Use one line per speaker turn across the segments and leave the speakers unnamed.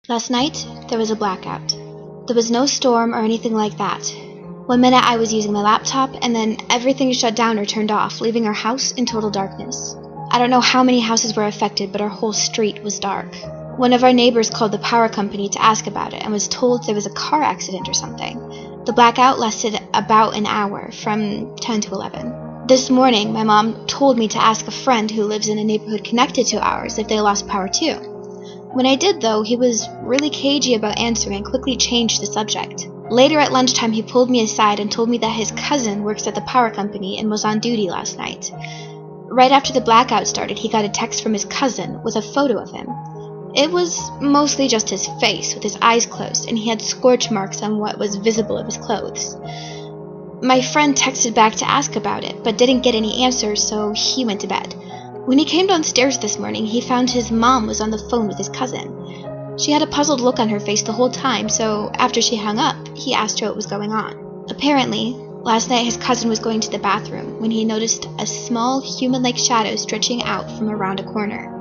Last night, there was a blackout. There was no storm or anything like that. 1 minute I was using my laptop, and then everything shut down or turned off, leaving our house in total darkness. I don't know how many houses were affected, but our whole street was dark. One of our neighbors called the power company to ask about it and was told there was a car accident or something. The blackout lasted about an hour, from 10 to 11. This morning, my mom told me to ask a friend who lives in a neighborhood connected to ours if they lost power too. When I did, though, he was really cagey about answering and quickly changed the subject. Later at lunchtime, he pulled me aside and told me that his cousin works at the power company and was on duty last night. Right after the blackout started, he got a text from his cousin with a photo of him. It was mostly just his face, with his eyes closed, and he had scorch marks on what was visible of his clothes. My friend texted back to ask about it, but didn't get any answers, so he went to bed. When he came downstairs this morning, he found his mom was on the phone with his cousin. She had a puzzled look on her face the whole time, so after she hung up, he asked her what was going on. Apparently, last night his cousin was going to the bathroom when he noticed a small human-like shadow stretching out from around a corner.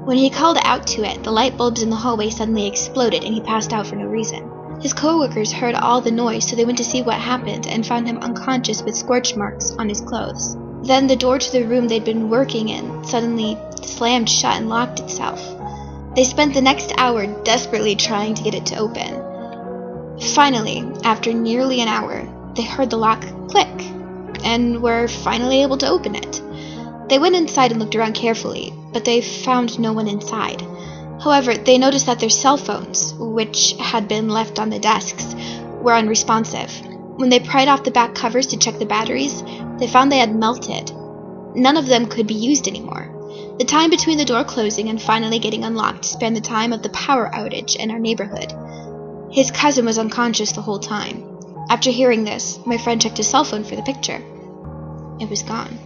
When he called out to it, the light bulbs in the hallway suddenly exploded and he passed out for no reason. His co-workers heard all the noise, so they went to see what happened and found him unconscious with scorch marks on his clothes. Then the door to the room they'd been working in suddenly slammed shut and locked itself. They spent the next hour desperately trying to get it to open. Finally, after nearly an hour, they heard the lock click and were finally able to open it. They went inside and looked around carefully, but they found no one inside. However, they noticed that their cell phones, which had been left on the desks, were unresponsive. When they pried off the back covers to check the batteries, they found they had melted. None of them could be used anymore. The time between the door closing and finally getting unlocked spanned the time of the power outage in our neighborhood. His cousin was unconscious the whole time. After hearing this, my friend checked his cell phone for the picture. It was gone.